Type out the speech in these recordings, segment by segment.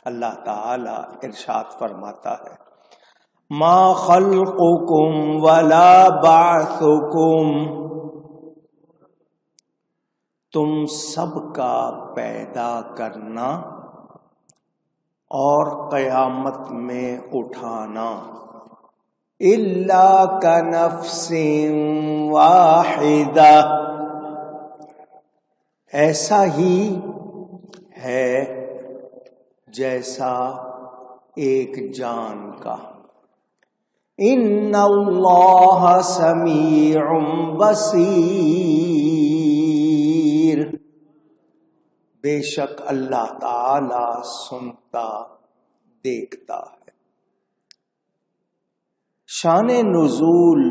اللہ تعالی ارشاد فرماتا ہے ما خلقکم ولا بعثکم، تم سب کا پیدا کرنا اور قیامت میں اٹھانا الا کنفس واحدہ، ایسا ہی ہے جیسا ایک جان کا۔ ان اللہ سمیع بصیر، بے شک اللہ تعالی سنتا دیکھتا ہے۔ شان نزول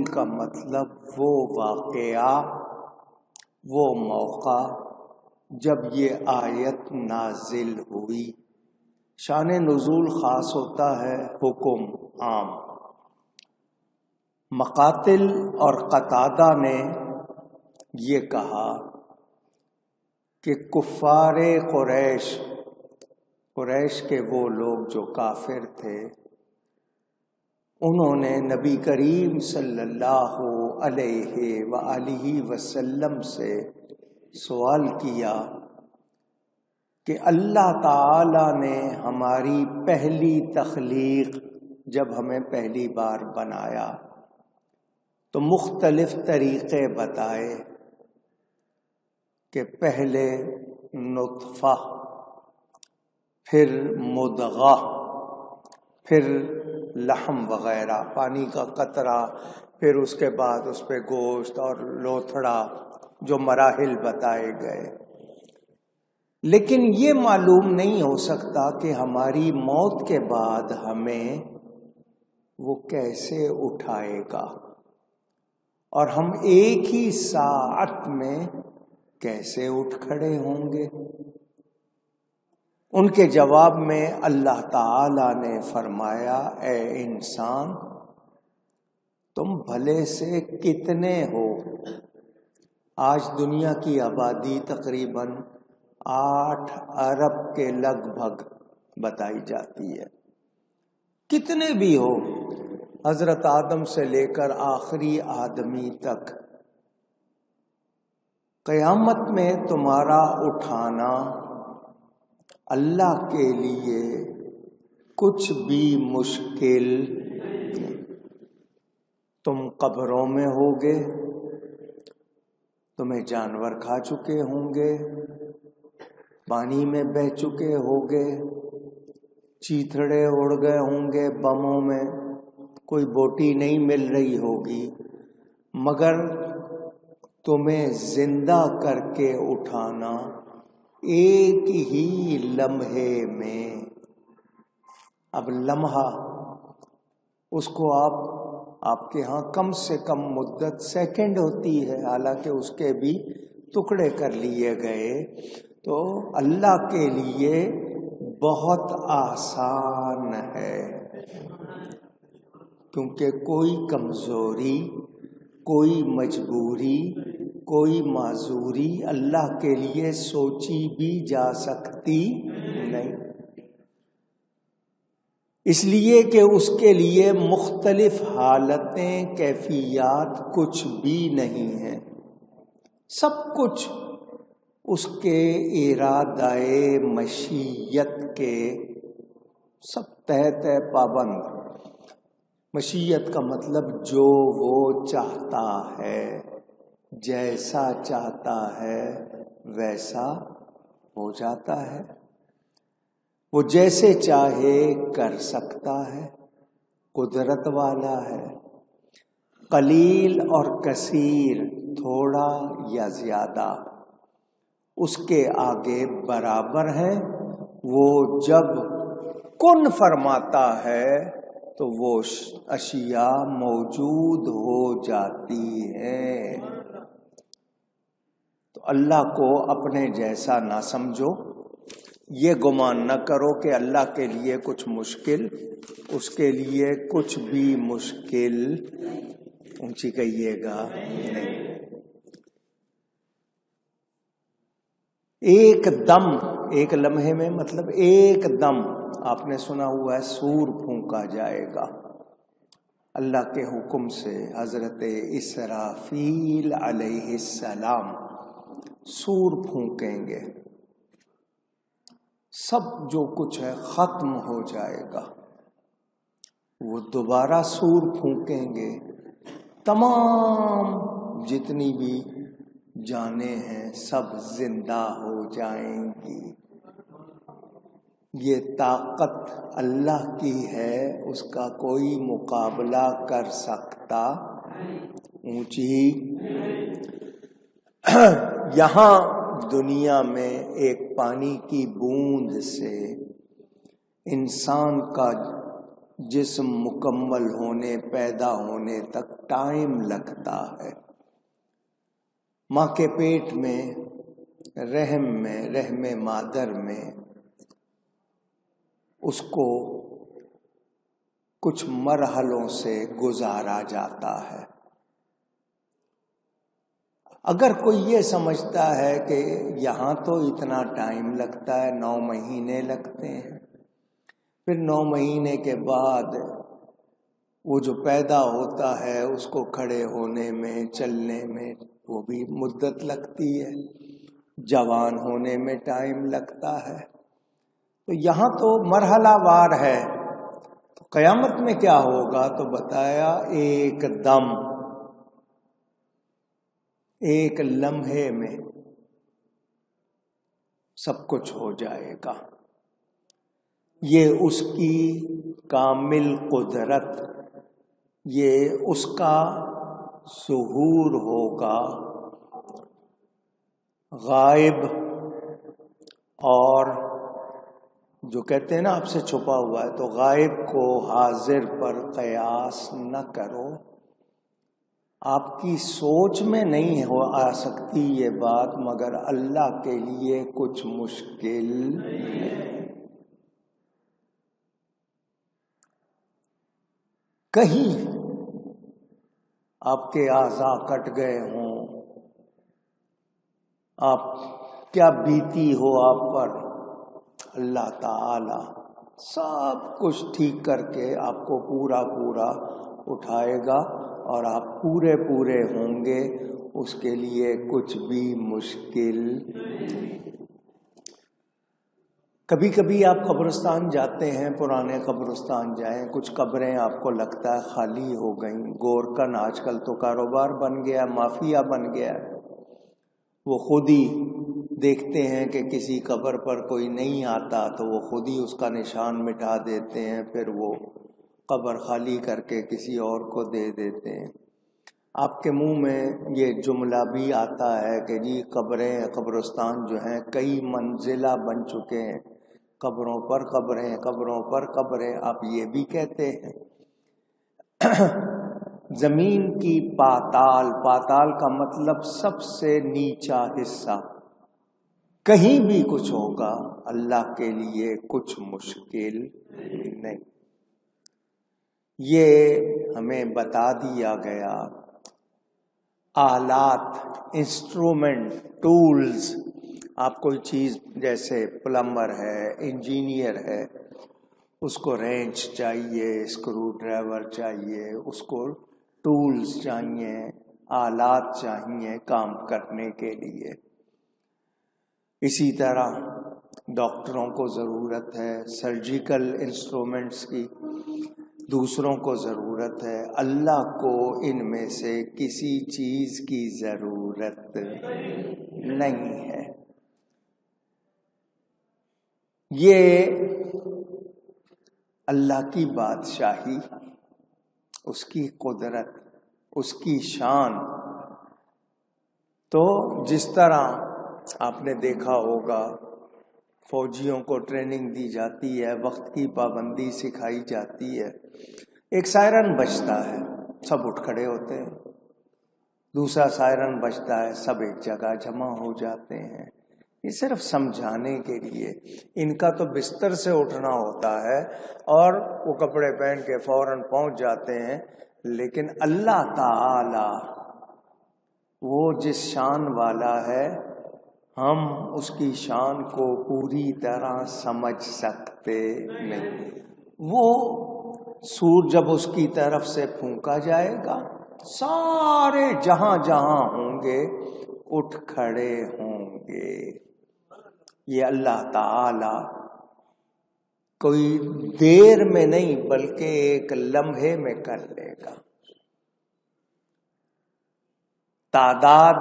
کا مطلب وہ واقعہ، وہ موقع جب یہ آیت نازل ہوئی۔ شان نزول خاص ہوتا ہے، حکم عام۔ مقاتل اور قتادہ نے یہ کہا کہ کفار قریش کے وہ لوگ جو کافر تھے، انہوں نے نبی کریم صلی اللہ علیہ وآلہ وسلم سے سوال کیا کہ اللہ تعالی نے ہماری پہلی تخلیق جب ہمیں پہلی بار بنایا تو مختلف طریقے بتائے کہ پہلے نطفہ، پھر مضغہ، پھر لحم وغیرہ پانی کا قطرہ، پھر اس کے بعد اس پہ گوشت اور لوتھڑا، جو مراحل بتائے گئے۔ لیکن یہ معلوم نہیں ہو سکتا کہ ہماری موت کے بعد ہمیں وہ کیسے اٹھائے گا، اور ہم ایک ہی ساعت میں کیسے اٹھ کھڑے ہوں گے۔ ان کے جواب میں اللہ تعالی نے فرمایا اے انسان، تم بھلے سے کتنے ہو؟ آج دنیا کی آبادی تقریباً 8 ارب کے لگ بھگ بتائی جاتی ہے۔ کتنے بھی ہو، حضرت آدم سے لے کر آخری آدمی تک، قیامت میں تمہارا اٹھانا اللہ کے لیے کچھ بھی مشکل نہیں۔ تم قبروں میں ہوگے، تمہیں جانور کھا چکے ہوں گے، پانی میں بہہ چکے ہوگے، چیتھڑے اڑ گئے ہوں گے بموں میں، کوئی بوٹی نہیں مل رہی ہوگی، مگر تمہیں زندہ کر کے اٹھانا ایک ہی لمحے میں۔ اب لمحہ اس کو آپ کے ہاں کم سے کم مدت سیکنڈ ہوتی ہے، حالانکہ اس کے بھی ٹکڑے کر لیے گئے، تو اللہ کے لیے بہت آسان ہے، کیونکہ کوئی کمزوری، کوئی مجبوری، کوئی معذوری اللہ کے لیے سوچی بھی جا سکتی نہیں، اس لیے کہ اس کے لیے مختلف حالتیں، کیفیات کچھ بھی نہیں ہیں، سب کچھ اس کے ارادہ مشیت کے سب تحت پابند۔ مشیت کا مطلب جو وہ چاہتا ہے، جیسا چاہتا ہے ویسا ہو جاتا ہے، وہ جیسے چاہے کر سکتا ہے، قدرت والا ہے۔ قلیل اور کثیر، تھوڑا یا زیادہ، اس کے آگے برابر ہیں۔ وہ جب کن فرماتا ہے تو وہ اشیاء موجود ہو جاتی ہیں۔ تو اللہ کو اپنے جیسا نہ سمجھو، یہ گمان نہ کرو کہ اللہ کے لیے کچھ مشکل، اس کے لیے کچھ بھی مشکل، اونچی کہیے گا، نہیں۔ ایک دم ایک لمحے میں مطلب ایک دم، آپ نے سنا ہوا ہے سور پھونکا جائے گا اللہ کے حکم سے۔ حضرت اسرافیل علیہ السلام سور پھونکیں گے، سب جو کچھ ہے ختم ہو جائے گا۔ وہ دوبارہ سور پھونکیں گے، تمام جتنی بھی جانیں ہیں سب زندہ ہو جائیں گی۔ یہ طاقت اللہ کی ہے، اس کا کوئی مقابلہ کر سکتا اونچی یہاں دنیا میں ایک پانی کی بوند سے انسان کا جسم مکمل ہونے، پیدا ہونے تک ٹائم لگتا ہے۔ ماں کے پیٹ میں، رحم مادر میں اس کو کچھ مرحلوں سے گزارا جاتا ہے۔ اگر کوئی یہ سمجھتا ہے کہ یہاں تو اتنا ٹائم لگتا ہے، 9 مہینے لگتے ہیں، پھر 9 مہینے کے بعد وہ جو پیدا ہوتا ہے اس کو کھڑے ہونے میں، چلنے میں وہ بھی مدت لگتی ہے، جوان ہونے میں ٹائم لگتا ہے۔ تو یہاں تو مرحلہ وار ہے، تو قیامت میں کیا ہوگا؟ تو بتایا ایک دم، ایک لمحے میں سب کچھ ہو جائے گا۔ یہ اس کی کامل قدرت، یہ اس کا ظہور ہوگا، غائب اور جو کہتے ہیں نا آپ سے چھپا ہوا ہے، تو غائب کو حاضر پر قیاس نہ کرو۔ آپ کی سوچ میں نہیں آ سکتی یہ بات، مگر اللہ کے لیے کچھ مشکل نہیں۔ کہیں آپ کے اعضاء کٹ گئے ہوں، آپ کیا بیتی ہو آپ پر، اللہ تعالی سب کچھ ٹھیک کر کے آپ کو پورا اٹھائے گا اور آپ پورے ہوں گے، اس کے لیے کچھ بھی مشکل نہیں۔ کبھی کبھی آپ قبرستان جاتے ہیں، پرانے قبرستان جائیں، کچھ قبریں آپ کو لگتا ہے خالی ہو گئیں۔ گورکن آج کل تو کاروبار بن گیا، مافیا بن گیا، وہ خود ہی دیکھتے ہیں کہ کسی قبر پر کوئی نہیں آتا تو وہ خود ہی اس کا نشان مٹا دیتے ہیں، پھر وہ قبر خالی کر کے کسی اور کو دے دیتے ہیں۔ آپ کے منہ میں یہ جملہ بھی آتا ہے کہ جی قبرستان جو ہیں کئی منزلہ بن چکے ہیں، قبروں پر قبریں، قبروں پر قبریں، آپ یہ بھی کہتے ہیں۔ زمین کی پاتال کا مطلب سب سے نیچا حصہ، کہیں بھی کچھ ہوگا، اللہ کے لیے کچھ مشکل نہیں۔ یہ ہمیں بتا دیا گیا۔ آلات، انسٹرومنٹ، ٹولز، آپ کوئی چیز جیسے پلمبر ہے، انجینئر ہے، اس کو رینچ چاہیے، اسکرو ڈرائیور چاہیے، اس کو ٹولز چاہیے، آلات چاہیے کام کرنے کے لیے۔ اسی طرح ڈاکٹروں کو ضرورت ہے سرجیکل انسٹرومنٹس کی، دوسروں کو ضرورت ہے، اللہ کو ان میں سے کسی چیز کی ضرورت نہیں ہے۔ یہ اللہ کی بادشاہی، اس کی قدرت، اس کی شان۔ تو جس طرح آپ نے دیکھا ہوگا فوجیوں کو ٹریننگ دی جاتی ہے، وقت کی پابندی سکھائی جاتی ہے، ایک سائرن بجتا ہے، سب اٹھ کھڑے ہوتے ہیں، دوسرا سائرن بجتا ہے، سب ایک جگہ جمع ہو جاتے ہیں۔ یہ صرف سمجھانے کے لیے، ان کا تو بستر سے اٹھنا ہوتا ہے اور وہ کپڑے پہن کے فوراً پہنچ جاتے ہیں، لیکن اللہ تعالی وہ جس شان والا ہے، ہم اس کی شان کو پوری طرح سمجھ سکتے نہیں۔ وہ سور جب اس کی طرف سے پھونکا جائے گا، سارے جہاں جہاں ہوں گے اٹھ کھڑے ہوں گے۔ یہ اللہ تعالی کوئی دیر میں نہیں بلکہ ایک لمحے میں کر لے گا۔ تعداد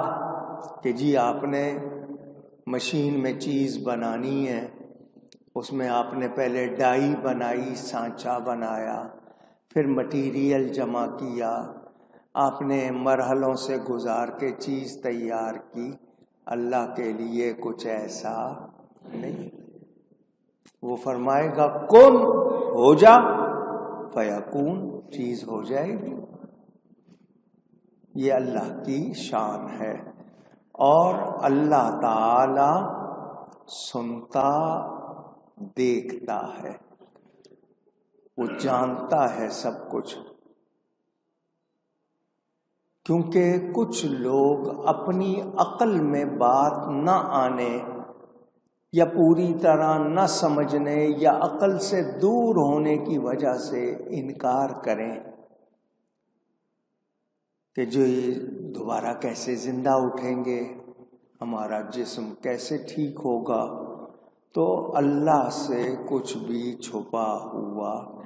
کہ جی آپ نے مشین میں چیز بنانی ہے، اس میں آپ نے پہلے ڈائی بنائی، سانچہ بنایا، پھر مٹیریل جمع کیا، آپ نے مرحلوں سے گزار کے چیز تیار کی۔ اللہ کے لیے کچھ ایسا نہیں، وہ فرمائے گا کن ہو جا فیکون، چیز ہو جائے گی۔ یہ اللہ کی شان ہے۔ اور اللہ تعالی سنتا دیکھتا ہے، وہ جانتا ہے سب کچھ۔ کیونکہ کچھ لوگ اپنی عقل میں بات نہ آنے یا پوری طرح نہ سمجھنے یا عقل سے دور ہونے کی وجہ سے انکار کریں کہ جو یہ دوبارہ کیسے زندہ اٹھیں گے، ہمارا جسم کیسے ٹھیک ہوگا۔ تو اللہ سے کچھ بھی چھپا ہوا،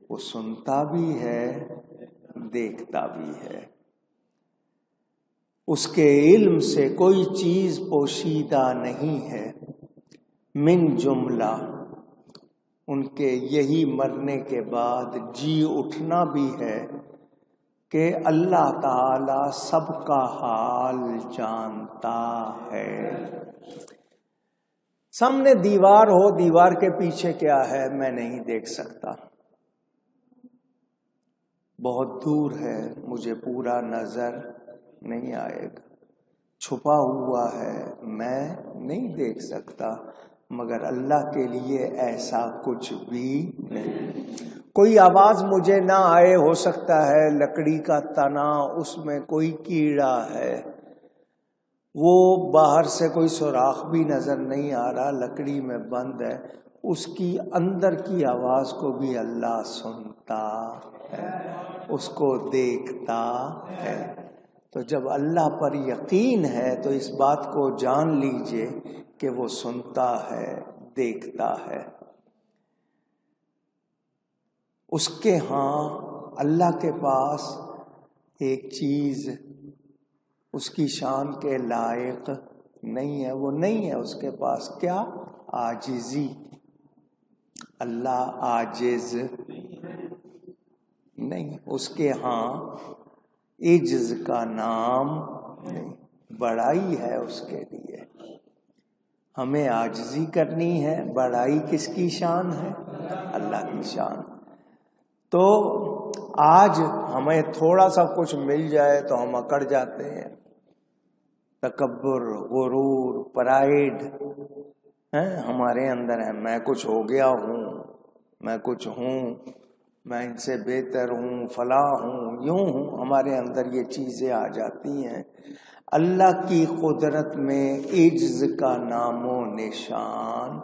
وہ سنتا بھی ہے دیکھتا بھی ہے۔ اس کے علم سے کوئی چیز پوشیدہ نہیں ہے۔ من جملہ ان کے یہی مرنے کے بعد جی اٹھنا بھی ہے کہ اللہ تعالی سب کا حال جانتا ہے۔ سامنے دیوار ہو، دیوار کے پیچھے کیا ہے میں نہیں دیکھ سکتا، بہت دور ہے، مجھے پورا نظر نہیں آئے گا، چھپا ہوا ہے، میں نہیں دیکھ سکتا، مگر اللہ کے لیے ایسا کچھ بھی نہیں۔ کوئی آواز مجھے نہ آئے، ہو سکتا ہے لکڑی کا تنا، اس میں کوئی کیڑا ہے، وہ باہر سے کوئی سوراخ بھی نظر نہیں آ رہا، لکڑی میں بند ہے، اس کی اندر کی آواز کو بھی اللہ سنتا ہے، اس کو دیکھتا ہے۔ تو جب اللہ پر یقین ہے تو اس بات کو جان لیجئے کہ وہ سنتا ہے، دیکھتا ہے۔ اس کے ہاں اللہ کے پاس ایک چیز اس کی شان کے لائق نہیں ہے، وہ نہیں ہے اس کے پاس، کیا؟ عاجزی۔ اللہ عاجز نہیں، اس کے ہاں عجز کا نام نہیں، بڑائی ہے اس کے لیے۔ ہمیں عاجزی کرنی ہے، بڑائی کس کی شان ہے؟ اللہ کی شان۔ تو آج ہمیں تھوڑا سا کچھ مل جائے تو ہم اکڑ جاتے ہیں، تکبر، غرور، پرائیڈ ہمارے اندر ہے، میں کچھ ہو گیا ہوں، میں کچھ ہوں، میں ان سے بہتر ہوں، فلاں ہوں، یوں ہوں، ہمارے اندر یہ چیزیں آ جاتی ہیں۔ اللہ کی قدرت میں عجز کا نام و نشان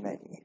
نہیں۔